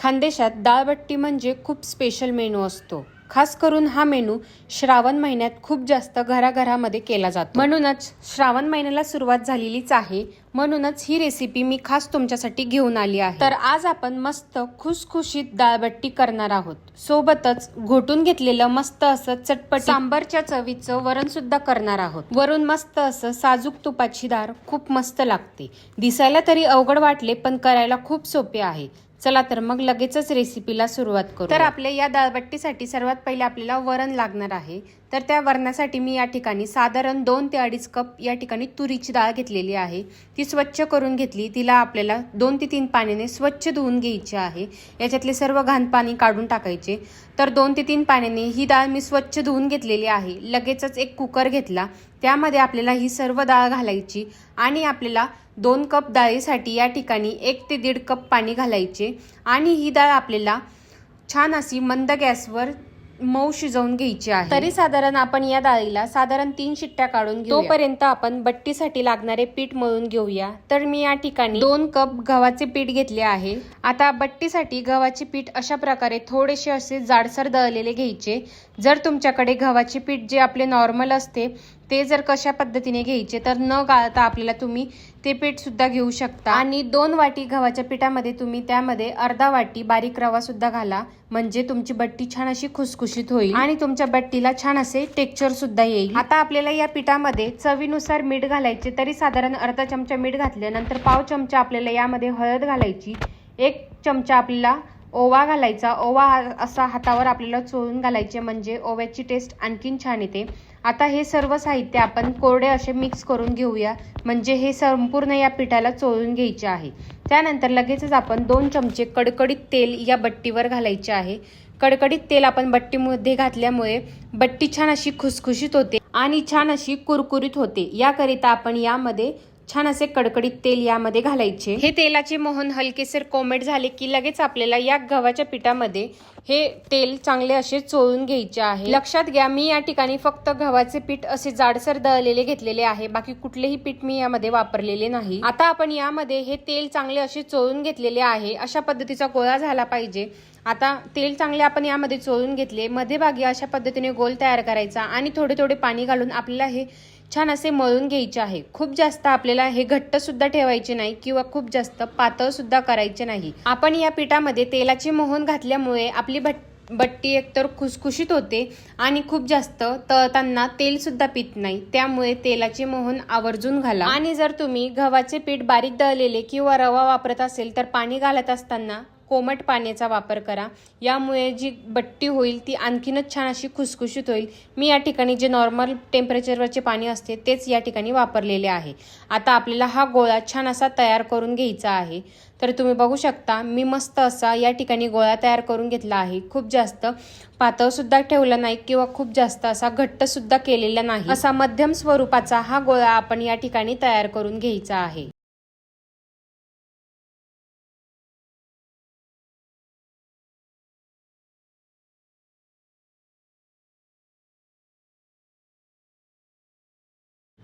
खानदेशात डाळबट्टी म्हणजे खूप स्पेशल मेनू असतो। खास करून हा मेनू श्रावण महिन्यात खूप जास्त घराघरामध्ये केला जातो। म्हणूनच श्रावण महिन्याला सुरुवात झालेलीच आहे, म्हणूनच ही रेसिपी मी खास तुमच्यासाठी घेऊन आली आहे। तर आज आपण मस्त खुसखुशीत डाळबट्टी करणार आहोत। सोबतच घोटून घेतलेलं मस्त असं चटपट सांबारच्या चवीचं वरण सुद्धा करणार आहोत। वरून मस्त असं साजूक तुपाची धार खूप मस्त लागते। दिसायला तरी अवघड वाटले, पण करायला खूप सोपे आहे। चला तर मग लगेचच रेसिपीला सुरुवात करू। तर आपल्या या डाळबट्टीसाठी सर्वात पहिले आपल्याला वरण लागणार आहे। तर त्या वरणासाठी मी या ठिकाणी साधारण 2 ते 2.5 कप या ठिकाणी तुरीची डाळ घेतलेली आहे। ती स्वच्छ करून घेतली। तिला आपल्याला 2 ते 3 पाण्याने स्वच्छ धुवून घ्यायची आहे। याच्यातले सर्व घाण पाणी काढून टाकायचे। तर 2 ते 3 पाण्याने ही डाळ मी स्वच्छ धुवून घेतलेली आहे। लगेचच एक कुकर घेतला, त्यामध्ये आपल्याला ही सर्व डाळ घालायची आणि आपल्याला 2 कप डाळीसाठी या ठिकाणी 1 ते 1.5 कप पाणी घालायचे आणि ही डाळ आपल्याला छान अशी मंद गॅसवर मऊ शिजवून घ्यायची आहे। तरी साधारण आपण या डाळीला साधारण 3 शिट्ट्या काढून घेऊ। तोपर्यंत आपण बट्टीसाठी लागणारे पीठ मळून घेऊया। तर मी या ठिकाणी 2 कप गव्हाचे पीठ घेतले आहे। आता बट्टीसाठी गव्हाचे पीठ अशा प्रकारे थोडेसे असे जाडसर दळलेले घ्यायचे। जर तुमच्याकडे गव्हाचे पीठ जे आपले नॉर्मल असते ते जर कशा पद्धतीने घ्यायचे, तर न गाळता आपल्याला तुम्ही ते पीठ सुद्धा घेऊ शकता। आणि 2 वाटी गव्हाच्या पिठामध्ये तुम्ही त्यामध्ये अर्धा वाटी बारीक रवा सुद्धा घाला, म्हणजे तुमची बट्टी छान अशी खुसखुशीत होईल आणि तुमच्या बट्टीला छान असे टेक्स्चर सुद्धा येईल। आता आपल्याला या पिठामध्ये चवीनुसार मीठ घालायचे। तरी साधारण अर्धा चमचा मीठ घातल्यानंतर पाव चमचा आपल्याला यामध्ये हळद घालायची। 1 चमचा आपल्याला ओवा घालायचा। ओवा असा हातावर आपल्याला चोळून घालायचे, म्हणजे ओव्याची टेस्ट आणखीन छान येते। आता हे सर्व साहित्य आपण कोरडे असे मिक्स करून घेऊया, म्हणजे हे संपूर्ण या पिठाला चोळून घ्यायचे आहे। त्यानंतर लगेचच आपण 2 चमचे कडकडीत तेल या बट्टीवर घालायचे आहे। कडकडीत तेल आपण बट्टीमध्ये घातल्यामुळे बट्टी छान अशी खुसखुशीत होते आणि छान अशी कुरकुरीत होते। याकरिता आपण यामध्ये छान असे कडकडीत तेल यामध्ये घालायचे। हे तेलाचे मोहन हलकेसर कोमट झाले की लगेच आपल्याला या गव्हाच्या पिठामध्ये हे तेल चांगले असे चोळून घ्यायचे आहे। लक्षात घ्या, मी या ठिकाणी फक्त गव्हाचे पीठ असे जाडसर दळलेले घेतलेले आहे, बाकी कुठलेही पीठ मी यामध्ये वापरलेले नाही। आता आपण यामध्ये हे तेल चांगले असे चोळून घेतलेले आहे। अशा पद्धतीचा गोळा झाला पाहिजे। आता तेल चांगले आपण यामध्ये चोळून घेतले। मध्यभागी अशा पद्धतीने गोल तयार करायचा आणि थोडे थोडे पाणी घालून आपल्याला हे छान असे मळून घ्यायचे आहे। खूप जास्त आपल्याला हे घट्ट सुद्धा ठेवायचे नाही किंवा खूप जास्त पातळ सुद्धा करायचे नाही। आपण या पिठामध्ये तेलाचे मोहन घातल्यामुळे आपली बट्टी एकतर खुसखुशीत होते आणि खूप जास्त तळताना तेल सुद्धा पित नाही, त्यामुळे तेलाचे मोहन आवर्जून घाला। आणि जर तुम्ही गव्हाचे पीठ बारीक दळलेले किंवा रवा वापरत असेल तर पाणी घालत असताना कोमट पाण्याचा वापर करा। यामुळे जी बट्टी होईल ती आणखीनच छान अशी खुसखुशीत होईल। मी या ठिकाणी जे नॉर्मल टेम्परेचरवरचे पाणी असते तेच या ठिकाणी वापरलेले आहे। आता आपल्याला हा गोळा छान असा तयार करून घ्यायचा आहे। तर तुम्ही बघू शकता, मी मस्त असा या ठिकाणी गोळा तयार करून घेतला आहे। खूप जास्त पातळ सुद्धा ठेवला नाही किंवा खूप जास्त असा घट्ट सुद्धा केलेला नाही, असा मध्यम स्वरूपाचा हा गोळा आपण या ठिकाणी तयार करून घ्यायचा आहे।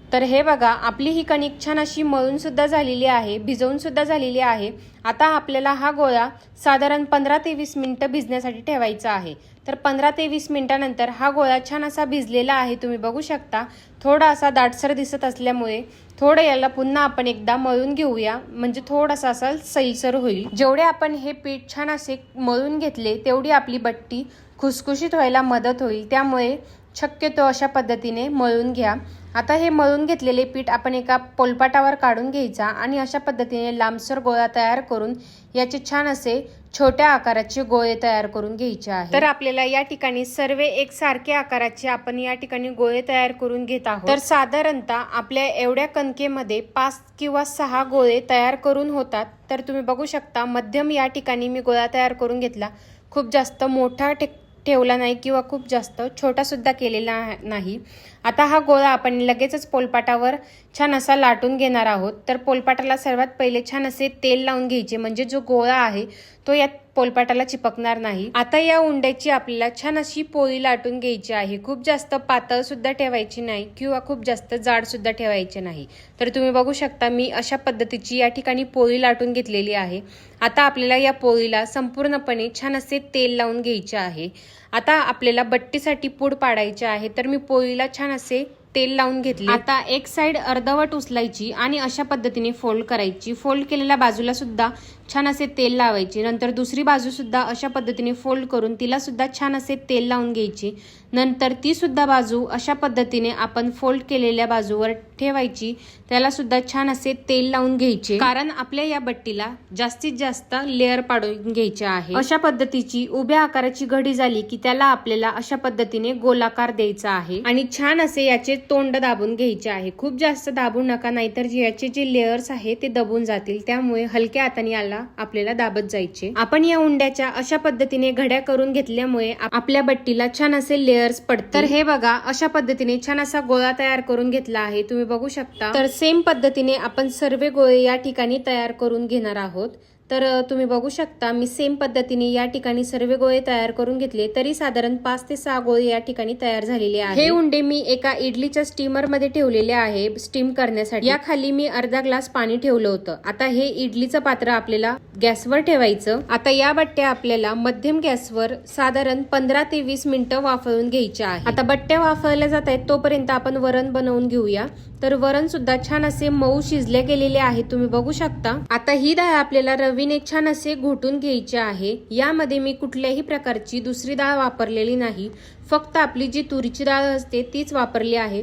तर हे बघा, आपली ही कणिक छान अशी मळून सुद्धा झालेली आहे, भिजवून सुद्धा झालेली आहे। आता आपल्याला हा गोळा साधारण 15 ते 20 मिनिटं भिजण्यासाठी ठेवायचा आहे। तर 15 ते 20 मिनिटानंतर हा गोळा छान असा भिजलेला आहे। तुम्ही बघू शकता, थोडा असा दाटसर दिसत असल्यामुळे थोडं याला पुन्हा आपण एकदा मळून घेऊया, म्हणजे थोडासा असा सैलसर होईल। जेवढे आपण हे पीठ छान असे मळून घेतले तेवढी आपली बट्टी खुसखुशीत व्हायला मदत होईल, त्यामुळे शक्यतो अशा पद्धतीने मळून घ्या। आता हे मळून घेतलेले पीठ आपण एका पोलपाटावर काढून घ्यायचा आणि अशा पद्धतीने लांबसर गोळा तयार करून याचे छान असे छोट्या आकाराचे गोळे तयार करून घ्यायचे आहे। तर आपल्याला या ठिकाणी सर्व एकसारख्या आकाराचे आपण या ठिकाणी गोळे तयार करून घेत आहोत। तर साधारणतः आपल्या एवढ्या कणकेमध्ये 5 किंवा 6 गोळे तयार करून होतात। तर तुम्ही बघू शकता, मध्यम या ठिकाणी मी गोळा तयार करून घेतला। खूप जास्त मोठा ठेवला नाही किंवा खूप जास्त छोटा सुद्धा केलेला नाही। आता हा गोळा आपण लगेचच पोलपाटावर छान असा लाटून घेणार आहोत। तर पोलपाटाला सर्वात पहिले छान असे तेल लावून घ्यायचे, म्हणजे जो गोळा आहे तो या पोलपाटाला चिपकणार नाही। आता या उंड्याची आपल्याला छान अशी पोळी लाटून घ्यायची आहे। खूप जास्त पातळ सुद्धा ठेवायची नाही किंवा खूप जास्त जाड सुद्धा ठेवायचे नाही। तर तुम्ही बघू शकता मी अशा पद्धतीची या ठिकाणी पोळी लाटून घेतलेली आहे। आता आपल्याला या पोळीला संपूर्णपणे छान असे तेल लावून घ्यायचे आहे। आता आपल्याला बट्टीसाठी पूड पाडायची आहे। तर मी पोळीला छान असे तेल लावून घेतले। आता एक साइड अर्धवट उचलायची आणि अशा पद्धतीने फोल्ड करायची। फोल्ड केलेल्या बाजूला सुद्धा छान असे तेल लावायचे। नंतर दुसरी बाजू सुद्धा अशा पद्धतीने फोल्ड करून तिला सुद्धा छान असे तेल लावून घ्यायची। नंतर ती सुद्धा बाजू अशा पद्धतीने आपण फोल्ड केलेल्या बाजूवर ठेवायची, त्याला सुद्धा छान असे तेल लावून घ्यायचे, कारण आपल्या या बट्टीला जास्तीत जास्त लेअर पाडून घ्यायचे आहे। अशा पद्धतीची उभ्या आकाराची घडी झाली की त्याला आपल्याला अशा पद्धतीने गोलाकार द्यायचा आहे आणि छान असे याचे तोंड दाबून घ्यायचे आहे। खूप जास्त दाबू नका, नाहीतर याचे जे लेयर्स आहे ते दबून जातील। त्यामुळे हलक्या हाताने याला आपल्याला दाबत जायचे। आपण या उंड्याच्या अशा पद्धतीने घड्या करून घेतल्यामुळे आपल्या बट्टीला छान असे लेयर्स पडतात। तर हे बघा अशा पद्धतीने छान असा गोळा तयार करून घेतला आहे, तुम्ही बघू शकता। तर सेम पद्धतीने आपण सर्व गोळे या ठिकाणी तयार करून घेणार आहोत। तर तुम्ही बघू शकता मी सेम पद्धतीने या ठिकाणी सर्व गोळे तयार करून घेतले, तरी साधारण 5 ते 6 गोळे या ठिकाणी तयार झालेले आहेत। हे उंडे मी एका इडलीच्या स्टीमर मध्ये ठेवलेले आहे स्टीम करण्यासाठी। या खाली मी अर्धा ग्लास पाणी ठेवलं होतं। आता हे इडलीचं पात्र आपल्याला गॅसवर ठेवायचं। आता या बट्ट्या आपल्याला मध्यम गॅसवर साधारण 15 ते 20 मिनिटं वाफवून घ्यायच्या आहे। आता बट्ट्या वाफवल्या जात आहेत तोपर्यंत आपण वरण बनवून घेऊया। तर वरण सुद्धा छान असे मऊ शिजले गेलेले आहे, तुम्ही बघू शकता। आता ही डाळ आपल्याला रवीने छान असे घोटून घ्यायचे आहे। यामध्ये मी कुठल्याही प्रकारची दुसरी डाळ वापरलेली नाही, फक्त आपली जी तुरीची डाळ असते तीच वापरली आहे।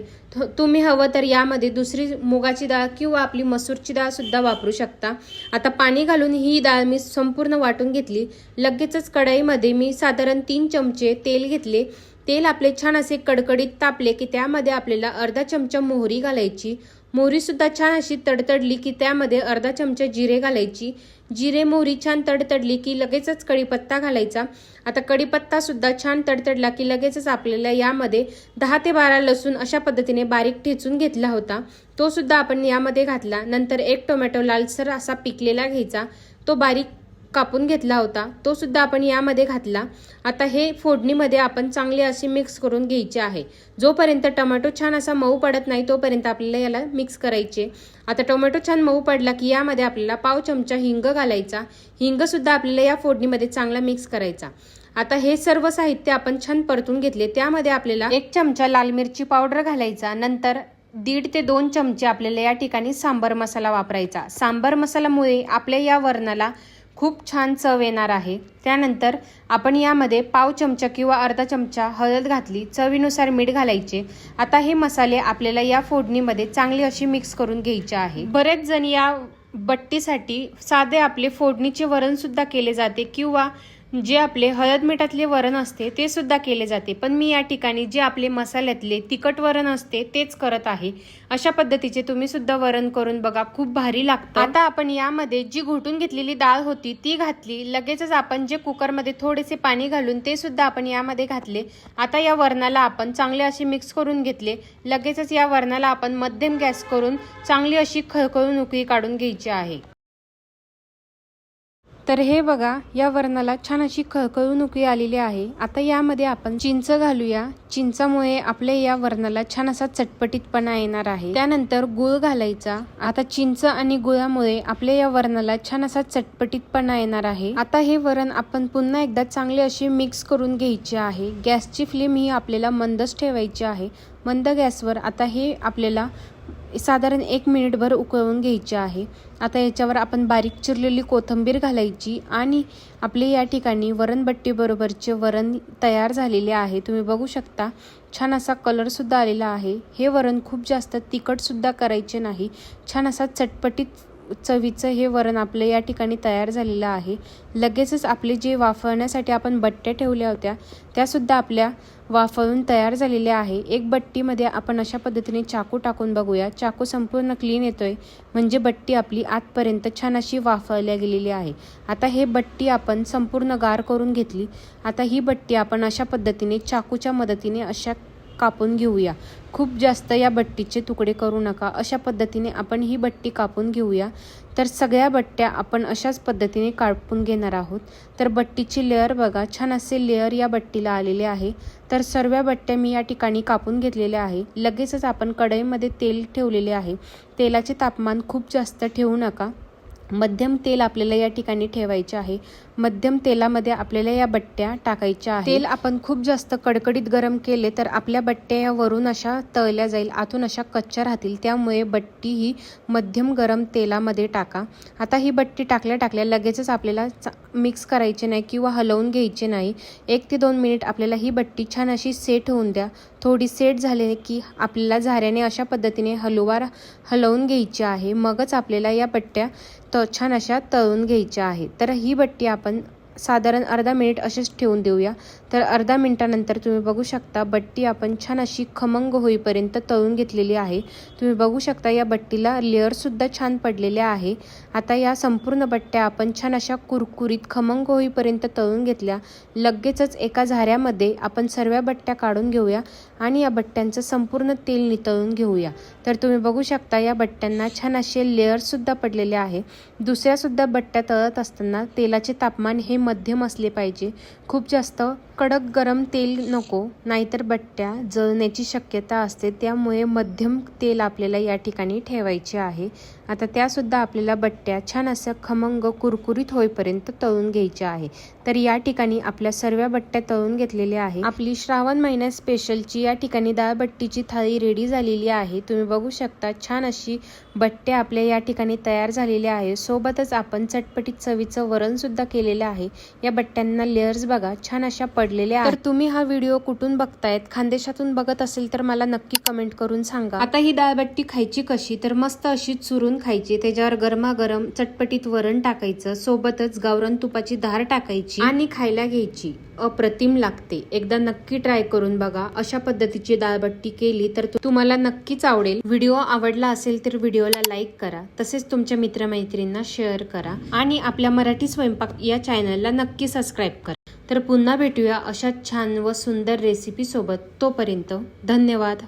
तुम्ही हवं तर यामध्ये दुसरी मुगाची डाळ किंवा आपली मसूरची डाळ सुद्धा वापरू शकता। आता पाणी घालून ही डाळ मी संपूर्ण वाटून घेतली। लगेचच कढईमध्ये मी साधारण 3 चमचे तेल घेतले। तेल आपले छान असे कडकडीत तापले की त्यामध्ये आपल्याला अर्धा चमचा मोहरी घालायची। मोहरी सुद्धा छान अशी तडतडली की त्यामध्ये अर्धा चमचा जिरे घालायची। जिरे मोहरी छान तडतडली की लगेचच कढीपत्ता घालायचा। आता कढीपत्ता सुद्धा छान तडतडला की लगेचच आपल्याला यामध्ये 10 ते 12 लसूण अशा पद्धतीने बारीक ठेचून घेतला होता, तो सुद्धा आपण यामध्ये घातला। नंतर एक टोमॅटो लालसर असा पिकलेला घ्यायचा, तो बारीक कापून घेतला होता, तो सुद्धा आपण यामध्ये घातला। आता हे फोडणीमध्ये आपण चांगले असे मिक्स करून घ्यायचे आहे। जोपर्यंत टोमॅटो छान असा मऊ पडत नाही तोपर्यंत आपल्याला याला मिक्स करायचे। आता टोमॅटो छान मऊ पडला की यामध्ये आपल्याला पाव चमचा हिंग घालायचा। हिंग सुद्धा आपल्याला या फोडणीमध्ये चांगला मिक्स करायचा। आता हे सर्व साहित्य आपण छान परतून घेतले। त्यामध्ये आपल्याला 1 चमचा लाल मिरची पावडर घालायचा। नंतर 1.5 ते 2 चमचे आपल्याला या ठिकाणी सांबर मसाला वापरायचा। सांबर मसाल्यामुळे आपल्या या वरणाला खूप छान चव येणार आहे। त्यानंतर आपण यामध्ये पाव चमचा किंवा अर्धा चमचा हळद घातली, चवीनुसार मीठ घालायचे। आता हे मसाले आपल्याला या फोडणीमध्ये चांगली अशी मिक्स करून घ्यायचे आहे। बरेच जण या बट्टीसाठी साधे आपले फोडणीचे वरण सुद्धा केले जाते किंवा जे आपले हळद मिठातले वरण असते ते सुद्धा केले जाते, पण मी या ठिकाणी जे आपले मसाल्यातले तिखट वरण असते तेच करत आहे। अशा पद्धतीचे तुम्ही सुद्धा वरण करून बघा, खूप भारी लागतं। आता आपण यामध्ये जी घोटून घेतलेली डाळ होती ती घातली। लगेचच आपण जे कुकरमध्ये थोडेसे पाणी घालून ते सुद्धा आपण यामध्ये घातले। आता या वरणाला आपण चांगले असे मिक्स करून घेतले। लगेचच या वरणाला आपण मध्यम गॅस करून चांगली अशी खळखळून उकळी काढून घ्यायची आहे। तर हे बघा या वरणाला छान अशी खळखळून उकळी आलेली आहे। आता यामध्ये आपण चिंच घालूया। चिंचामुळे आपल्या या वरणाला छान असा चटपटीतपणा येणार आहे। त्यानंतर गूळ घालायचा। आता चिंच आणि गुळामुळे आपल्या या वरणाला छान असा चटपटीतपणा येणार आहे। आता हे वरण आपण पुन्हा एकदा चांगले असे मिक्स करून घ्यायचे आहे। गॅसची फ्लेम ही आपल्याला मंदच ठेवायची आहे, मंद गॅसवर। आता हे आपल्याला साधारण 1 मिनिटभर उकळून घ्यायचे आहे। आता याच्यावर आपण बारीक चिरलेली कोथिंबीर घालायची आणि आपले या ठिकाणी वरणबट्टी बरोबरचे वरण तयार झालेले आहे। तुम्ही बघू शकता छान असा कलर सुद्धा आलेला आहे। हे वरण खूप जास्त तिखट सुद्धा करायचे नाही, छान असा चटपटीत चवीचं हे वरण आपलं या ठिकाणी तयार झालेलं आहे। लगेचच आपले जे वाफवण्यासाठी आपण बट्ट्या ठेवल्या होत्या त्या सुद्धा आपल्या वाफवून तयार झालेल्या आहे। एक बट्टीमध्ये आपण अशा पद्धतीने चाकू टाकून बघूया। चाकू संपूर्ण क्लीन येतोय, म्हणजे बट्टी आपली आतपर्यंत छान अशी वाफवल्या गेलेली आहे। आता हे बट्टी आपण संपूर्ण गार करून घेतली। आता ही बट्टी आपण अशा पद्धतीने चाकूच्या मदतीने अशा कापून घेऊया। खूप जास्त या बट्टीचे तुकडे करू नका, अशा पद्धतीने आपण ही बट्टी कापून घेऊया। तर सगळ्या बट्ट्या आपण अशाच पद्धतीने कापून घेणार आहोत। तर बट्टीची लेअर बघा, छान असे लेअर या बट्टीला आलेले आहे। तर सर्व बट्ट्या मी या ठिकाणी कापून घेतलेल्या आहे। लगेचच आपण कढईमध्ये तेल ठेवलेले आहे। तेलाचे तापमान खूप जास्त ठेवू नका, मध्यम तेल आपल्याला या ठिकाणी ठेवायचे आहे। मध्यम तेलामध्ये आपल्याला या बट्ट्या टाकायच्या आहेत। तेल आपण खूप जास्त कडकडीत गरम केले तर आपल्या बट्ट्या या वरून अशा तळल्या जाईल, आतून अशा कच्च्या राहतील। त्यामुळे बट्टी ही मध्यम गरम तेलामध्ये टाका। आता ही बट्टी टाकल्या लगेचच आपल्याला मिक्स करायचे नाही किंवा हलवून घ्यायचे नाही। 1 ते 2 मिनिट आपल्याला ही बट्टी छान अशी सेट होऊन द्या। थोडी सेट झाली की आपल्याला झाऱ्याने अशा पद्धतीने हलवून घ्यायची आहे। मगच आपल्याला या बट्ट्या छान अशा तळून घ्यायच्या आहे। तर ही बट्टी आपण साधारण अर्धा मिनिट अशीच ठेवून देऊया। तर अर्धा मिनिटानंतर तुम्ही बघू शकता बट्टी आपण छान अशी खमंग होईपर्यंत तळून घेतलेली आहे। तुम्ही बघू शकता या बट्टीला लेअर सुद्धा छान पडलेले आहे। आता या संपूर्ण बट्ट्या आपण छान अशा कुरकुरीत खमंग होईपर्यंत तळून घेतल्या। लगेचच एका झाऱ्यामध्ये आपण सर्व बट्ट्या काढून घेऊया आणि या बट्ट्यांचं संपूर्ण तेल नितळून घेऊया। तर तुम्ही बघू शकता या बट्ट्यांना छान असे लेअर सुद्धा पडलेले आहे। दुसऱ्या सुद्धा बट्ट्या तळत असताना तेलाचे तापमान हे मध्यम असले पाहिजे। खूप जास्त कडक गरम तेल नको, नाहीतर बट्ट्या जळण्याची शक्यता असते। त्यामुळे मध्यम तेल आपल्याला या ठिकाणी ठेवायचे आहे। आता त्यासुद्धा आपल्याला बट्ट्या छान असं खमंग कुरकुरीत होईपर्यंत तळून घ्यायच्या आहे। तर या ठिकाणी आपल्या सर्व बट्ट्या तळून घेतलेल्या आहे। आपली श्रावण महिन्यात स्पेशलची या ठिकाणी डाळबट्टीची थाळी रेडी झालेली आहे। तुम्ही बघू शकता छान अशी बट्ट्या आपल्या या ठिकाणी तयार झालेल्या आहे। सोबतच आपण चटपटीत चवीचं वरण सुद्धा केलेलं आहे। या बट्ट्यांना लेयर्स बघा छान अशा पडलेल्या आहेत। तर तुम्ही हा व्हिडिओ कुठून बघतायत? खानदेशातून बघत असेल तर मला नक्की कमेंट करून सांगा। आता ही डाळबट्टी खायची कशी? तर मस्त अशी चुरून खायची, त्याच्यावर गरमागरम चटपटीत वरण टाकायचं, सोबतच गावरान तुपाची धार टाकायची आणि खायला घ्यायची। अप्रतिम लागते, एकदा नक्की ट्राय करून बघा। अशा पद्धतीची डाळबट्टी केली तर तुम्हाला नक्कीच आवडेल। व्हिडिओ आवडला असेल तर व्हिडिओला लाईक करा, तसेच तुमच्या मित्रमैत्रिणींना शेअर करा आणि आपल्या मराठी स्वयंपाक या चॅनलला नक्की सबस्क्राईब करा। तर पुन्हा भेटूया अशा छान व सुंदर रेसिपी सोबत। तोपर्यंत धन्यवाद।